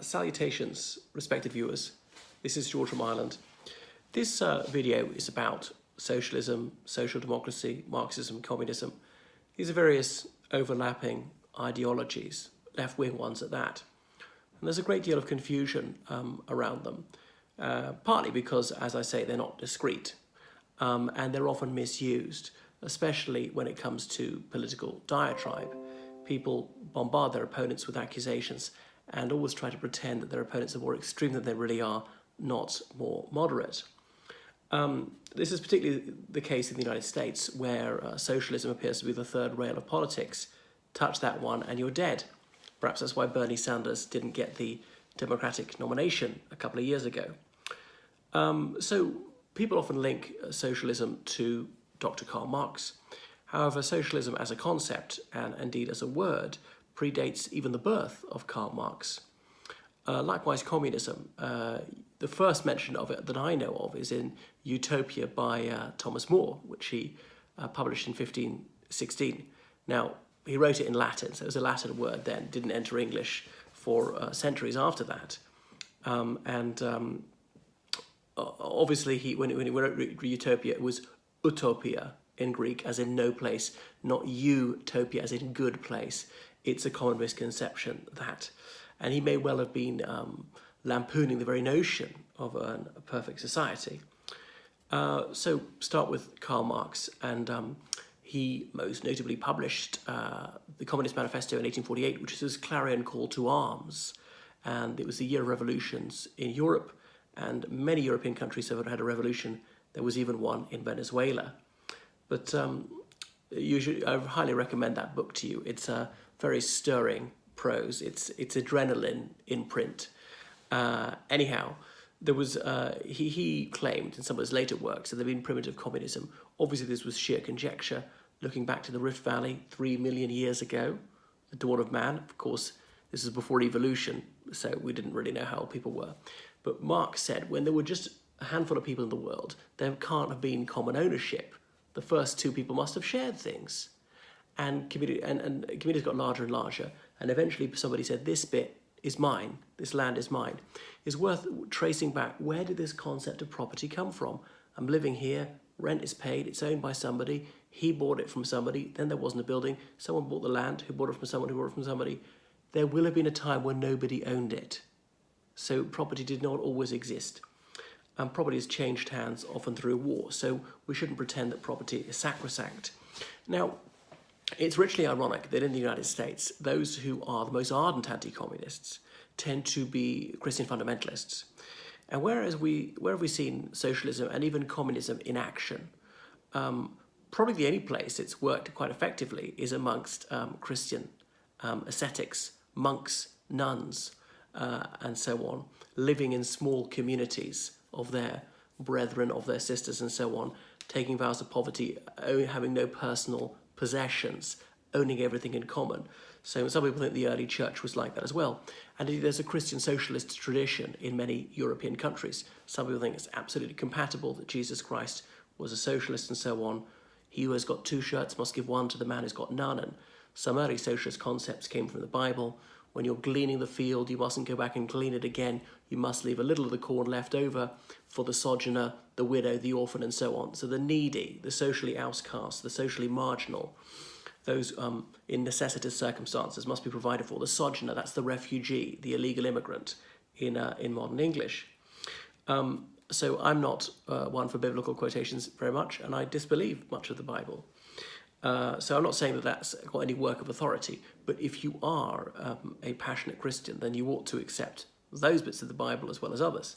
Salutations, respected viewers. This is George from Ireland. This video is about socialism, social democracy, Marxism, communism. These are various overlapping ideologies, left-wing ones at that. And there's a great deal of confusion around them, partly because, as I say, they're not discrete, and they're often misused, especially when it comes to political diatribe. People bombard their opponents with accusations and always try to pretend that their opponents are more extreme than they really are, not more moderate. This is particularly the case in the United States, where socialism appears to be the third rail of politics. Touch that one and you're dead. Perhaps that's why Bernie Sanders didn't get the Democratic nomination a couple of years ago. So people often link socialism to Dr. Karl Marx. However, socialism as a concept, and indeed as a word, predates even the birth of Karl Marx. Likewise, communism. The first mention of it that I know of is in Utopia by Thomas More, which he published in 1516. Now, he wrote it in Latin, so it was a Latin word then, didn't enter English for centuries after that. Obviously, when he wrote Utopia, it was utopia in Greek, as in no place, not utopia, as in good place. It's a common misconception that. And he may well have been lampooning the very notion of a perfect society. So start with Karl Marx, and he most notably published the Communist Manifesto in 1848, which is his clarion call to arms. And it was the year of revolutions in Europe, and many European countries have had a revolution. There was even one in Venezuela. But I highly recommend that book to you. It's a very stirring prose. It's adrenaline in print. Anyhow, there was he claimed in some of his later works that there had been primitive communism. Obviously, this was sheer conjecture, looking back to the Rift Valley 3 million years ago, the dawn of man. Of course, this is before evolution, so we didn't really know how people were. But Marx said when there were just a handful of people in the world, there can't have been common ownership. The first two people must have shared things. And communities got larger and larger. And eventually somebody said, this bit is mine, this land is mine. It's worth tracing back, where did this concept of property come from? I'm living here, rent is paid, it's owned by somebody, he bought it from somebody, then there wasn't a building, someone bought the land, who bought it from someone, who bought it from somebody. There will have been a time when nobody owned it. So property did not always exist. And property has changed hands, often through war. So we shouldn't pretend that property is sacrosanct. Now, it's richly ironic that in the United States, those who are the most ardent anti-communists tend to be Christian fundamentalists. And where have we seen socialism and even communism in action? Probably the only place it's worked quite effectively is amongst Christian ascetics, monks, nuns, and so on, living in small communities of their brethren, of their sisters, and so on, taking vows of poverty, having no personal possessions, owning everything in common. So some people think the early church was like that as well. And indeed, there's a Christian socialist tradition in many European countries. Some people think it's absolutely compatible that Jesus Christ was a socialist and so on. He who has got 2 shirts must give one to the man who's got none. And some early socialist concepts came from the Bible. When you're gleaning the field, you mustn't go back and glean it again. You must leave a little of the corn left over for the sojourner, the widow, the orphan, and so on. So the needy, the socially outcast, the socially marginal, those in necessitous circumstances must be provided for. The sojourner, that's the refugee, the illegal immigrant in modern English. So I'm not one for biblical quotations very much, and I disbelieve much of the Bible. So I'm not saying that that's got any work of authority, but if you are a passionate Christian, then you ought to accept those bits of the Bible as well as others.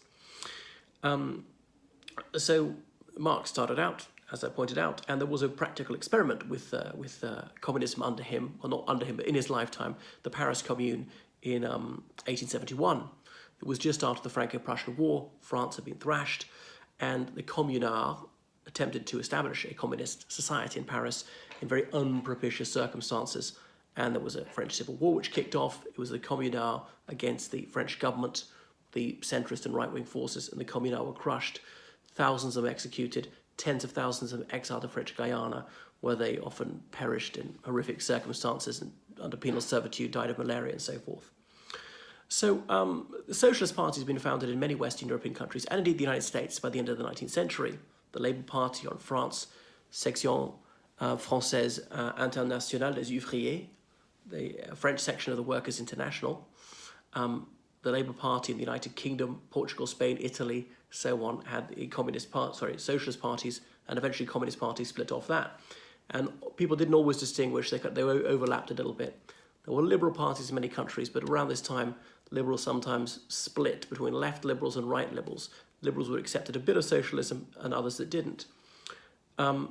So Marx started out, as I pointed out, and there was a practical experiment with communism under him, well, not under him, but in his lifetime, the Paris Commune in 1871. It was just after the Franco-Prussian War. France had been thrashed, and the communards attempted to establish a communist society in Paris in very unpropitious circumstances. And there was a French Civil War which kicked off. It was the communards against the French government, the centrist and right-wing forces, and the communards were crushed. Thousands of them executed, tens of thousands of them exiled to French Guiana, where they often perished in horrific circumstances and under penal servitude, died of malaria and so forth. So the Socialist Party has been founded in many Western European countries, and indeed the United States by the end of the 19th century. The Labour Party in France, Section Française Internationale des Ouvriers, the French section of the Workers' International, the Labour Party in the United Kingdom, Portugal, Spain, Italy, so on, had the socialist parties, and eventually communist parties split off that. And people didn't always distinguish, they overlapped a little bit. There were liberal parties in many countries, but around this time, liberals sometimes split between left liberals and right liberals. Liberals would accept a bit of socialism and others that didn't.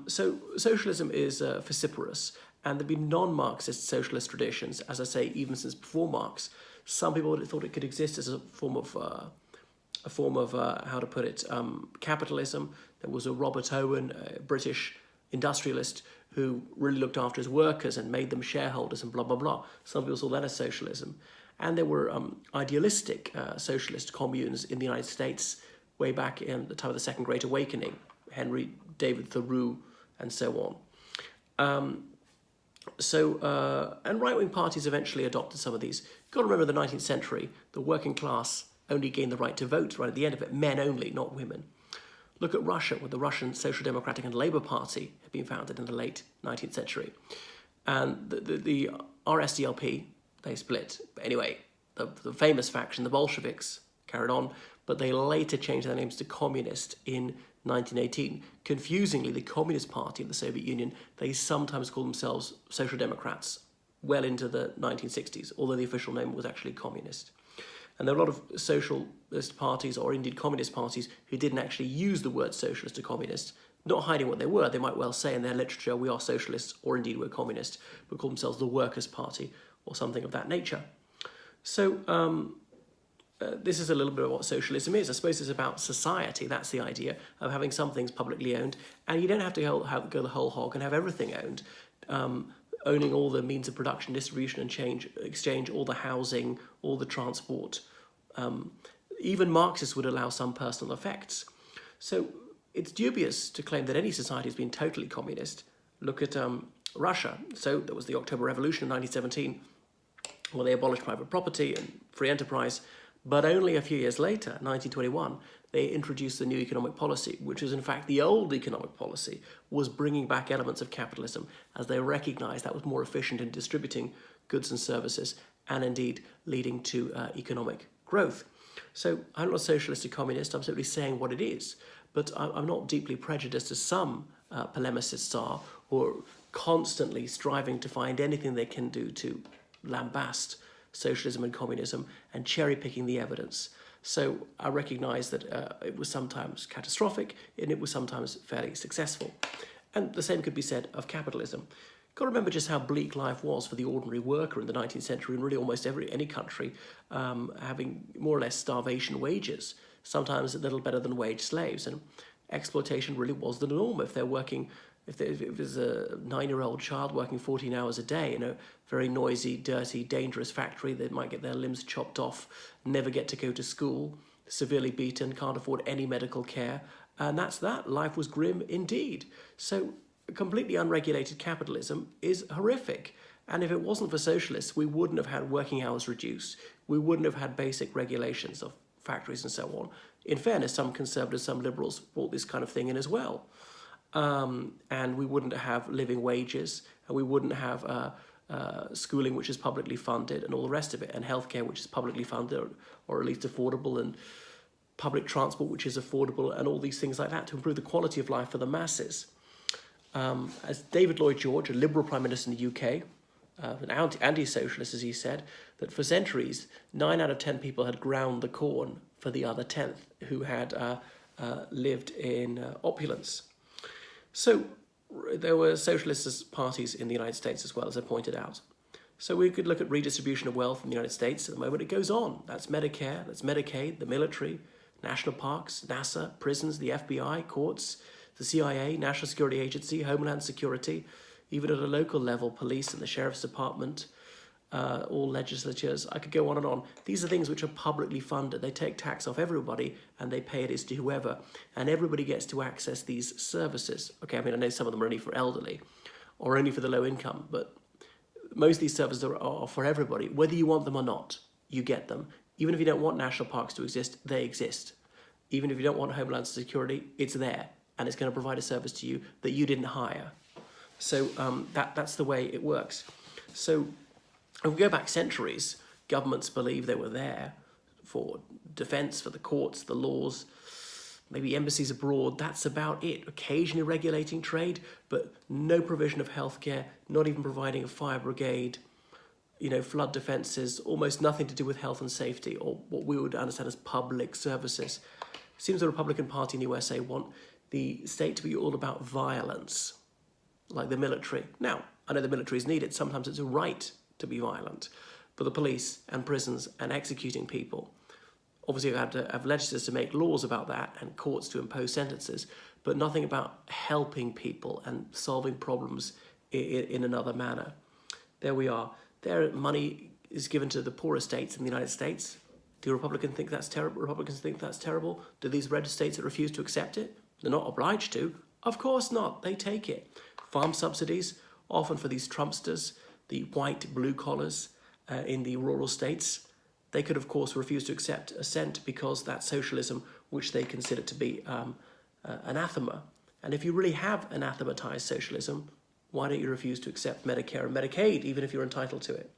So socialism is vociferous, and there have been non-Marxist socialist traditions, as I say, even since before Marx. Some people thought it could exist as a form of how to put it, capitalism. There was a Robert Owen, a British industrialist, who really looked after his workers and made them shareholders and blah, blah, blah. Some people saw that as socialism. And there were idealistic socialist communes in the United States way back in the time of the Second Great Awakening, Henry David Thoreau and so on. And right-wing parties eventually adopted some of these. You've got to remember the 19th century, the working class only gained the right to vote right at the end of it, men only, not women. Look at Russia, where the Russian Social Democratic and Labour Party had been founded in the late 19th century. And the RSDLP, they split. But anyway, the famous faction, the Bolsheviks, carried on, but they later changed their names to Communist in 1918. Confusingly, the Communist Party of the Soviet Union, they sometimes call themselves Social Democrats well into the 1960s, although the official name was actually Communist. And there are a lot of socialist parties, or indeed communist parties, who didn't actually use the word socialist or communist, not hiding what they were. They might well say in their literature, we are socialists, or indeed we're communist, but call themselves the Workers' Party, or something of that nature. So this is a little bit of what socialism is. I suppose it's about society. That's the idea of having some things publicly owned, and you don't have to go the whole hog and have everything owned. Owning all the means of production, distribution and exchange, all the housing, all the transport. Even Marxists would allow some personal effects. So it's dubious to claim that any society has been totally communist. Look at Russia. So there was the October Revolution in 1917, where they abolished private property and free enterprise. But only a few years later, 1921, they introduced the new economic policy, which was in fact the old economic policy, was bringing back elements of capitalism as they recognized that was more efficient in distributing goods and services and indeed leading to economic growth. So I'm not a socialist or communist, I'm simply saying what it is, but I'm not deeply prejudiced as some polemicists are, who are constantly striving to find anything they can do to lambast socialism and communism and cherry-picking the evidence. So I recognise that it was sometimes catastrophic and it was sometimes fairly successful. And the same could be said of capitalism. You've got to remember just how bleak life was for the ordinary worker in the 19th century, and really almost any country, having more or less starvation wages, sometimes a little better than wage slaves. And exploitation really was the norm. If there's a 9-year-old child working 14 hours a day in a very noisy, dirty, dangerous factory, they might get their limbs chopped off, never get to go to school, severely beaten, can't afford any medical care, and that's that. Life was grim indeed. So completely unregulated capitalism is horrific. And if it wasn't for socialists, we wouldn't have had working hours reduced. We wouldn't have had basic regulations of factories and so on. In fairness, some conservatives, some liberals brought this kind of thing in as well. And we wouldn't have living wages, and we wouldn't have schooling which is publicly funded and all the rest of it, and healthcare which is publicly funded or at least affordable, and public transport which is affordable, and all these things like that to improve the quality of life for the masses. As David Lloyd George, a Liberal Prime Minister in the UK, an anti-socialist, as he said, that for centuries 9 out of 10 people had ground the corn for the other 10th, who had lived in opulence. So there were socialist parties in the United States as well, as I pointed out. So we could look at redistribution of wealth in the United States. At the moment it goes on. That's Medicare, that's Medicaid, the military, national parks, NASA, prisons, the FBI, courts, the CIA, National Security Agency, Homeland Security, even at a local level, police and the Sheriff's Department, all legislatures. I could go on and on. These are things which are publicly funded. They take tax off everybody and they pay it as to whoever, and everybody gets to access these services. Okay, I mean, I know some of them are only for elderly or only for the low income, but most of these services are for everybody. Whether you want them or not, you get them. Even if you don't want national parks to exist, they exist. Even if you don't want Homeland Security, it's there, and it's going to provide a service to you that you didn't hire. So that's the way it works. So if we go back centuries, governments believed they were there for defense, for the courts, the laws, maybe embassies abroad. That's about it. Occasionally regulating trade, but no provision of healthcare, not even providing a fire brigade, flood defences, almost nothing to do with health and safety, or what we would understand as public services. It seems the Republican Party in the USA want the state to be all about violence, like the military. Now, I know the military is needed. Sometimes it's a right to be violent, but the police and prisons and executing people. Obviously, you have to have legislators to make laws about that and courts to impose sentences, but nothing about helping people and solving problems in another manner. There we are. Their money is given to the poorer states in the United States. Do Republicans think that's terrible? Do these red states that refuse to accept it? They're not obliged to. Of course not. They take it. Farm subsidies, often for these Trumpsters, the white blue collars in the rural states. They could, of course, refuse to accept a cent because that's socialism, which they consider to be anathema. And if you really have anathematized socialism, why don't you refuse to accept Medicare and Medicaid, even if you're entitled to it?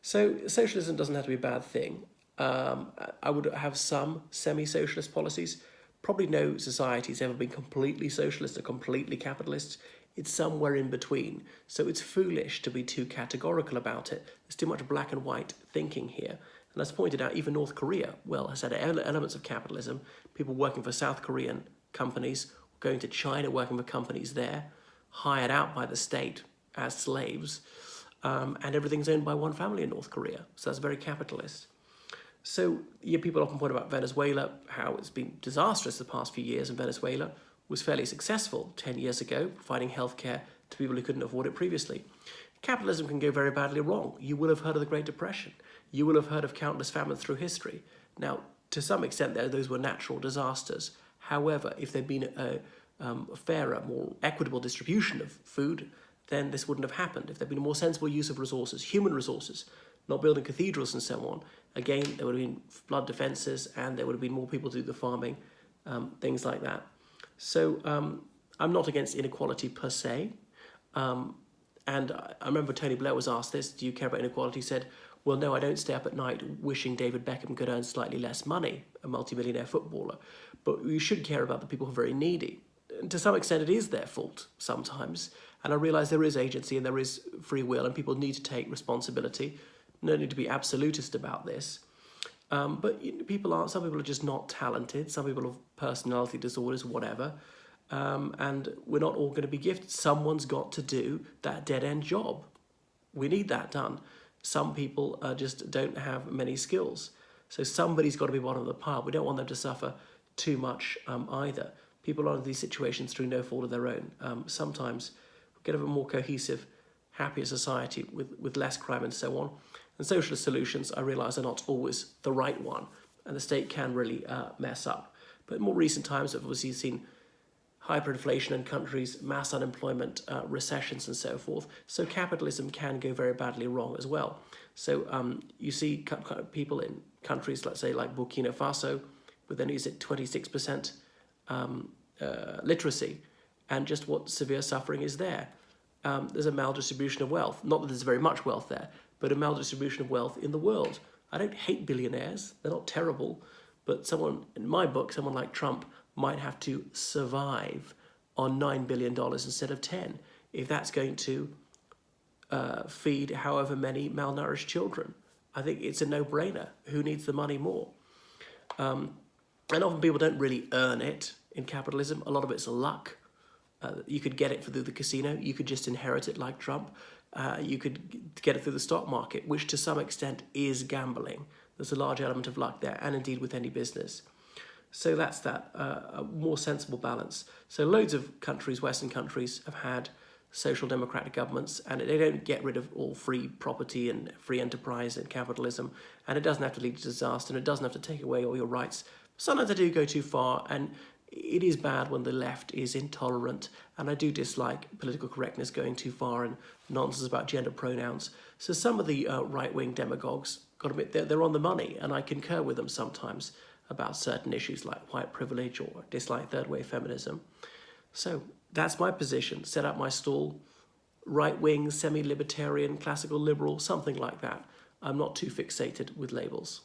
So socialism doesn't have to be a bad thing. I would have some semi-socialist policies. Probably no society has ever been completely socialist or completely capitalist. It's somewhere in between. So it's foolish to be too categorical about it. There's too much black and white thinking here. And as pointed out, even North Korea, has had elements of capitalism. People working for South Korean companies, going to China, working for companies there, hired out by the state as slaves, and everything's owned by one family in North Korea. So that's very capitalist. So people often point about Venezuela, how it's been disastrous the past few years, and Venezuela was fairly successful 10 years ago, providing healthcare to people who couldn't afford it previously. Capitalism can go very badly wrong. You will have heard of the Great Depression. You will have heard of countless famines through history. Now, to some extent, those were natural disasters. However, if there'd been a fairer, more equitable distribution of food, then this wouldn't have happened. If there'd been a more sensible use of resources, human resources, not building cathedrals and so on, again, there would have been flood defences and there would have been more people to do the farming, things like that. So I'm not against inequality per se. And I remember Tony Blair was asked this, do you care about inequality? He said, well, no, I don't stay up at night wishing David Beckham could earn slightly less money, a multimillionaire footballer. But you should care about the people who are very needy. And to some extent, it is their fault sometimes. And I realise there is agency and there is free will and people need to take responsibility. No need to be absolutist about this. But some people are just not talented. Some people have personality disorders, whatever. And we're not all going to be gifted. Someone's got to do that dead-end job. We need that done. Some people just don't have many skills. So somebody's got to be bottom of the pile. We don't want them to suffer too much either. People are in these situations through no fault of their own. Sometimes we get a more cohesive, happier society with less crime and so on. And socialist solutions, I realise, are not always the right one. And the state can really mess up. But in more recent times, I've obviously seen hyperinflation in countries, mass unemployment, recessions and so forth. So capitalism can go very badly wrong as well. So you see people in countries, let's say like Burkina Faso, with then is it 26% literacy, and just what severe suffering is there. There's a maldistribution of wealth. Not that there's very much wealth there, but a maldistribution of wealth in the world. I don't hate billionaires. They're not terrible. But someone, in my book, someone like Trump might have to survive on $9 billion instead of 10 if that's going to feed however many malnourished children. I think it's a no-brainer. Who needs the money more? And often people don't really earn it in capitalism. A lot of it's luck. You could get it through the casino. You could just inherit it like Trump. You could get it through the stock market, which to some extent is gambling. There's a large element of luck there, and indeed with any business. So that's that, a more sensible balance. So loads of countries, Western countries, have had social democratic governments, and they don't get rid of all free property and free enterprise and capitalism, and it doesn't have to lead to disaster, and it doesn't have to take away all your rights. Sometimes they do go too far, and it is bad when the left is intolerant, and I do dislike political correctness going too far and nonsense about gender pronouns. So some of the right-wing demagogues got to admit, they're on the money, and I concur with them sometimes about certain issues like white privilege or dislike third wave feminism. So that's my position. Set up my stall. Right-wing, semi-libertarian, classical liberal, something like that. I'm not too fixated with labels.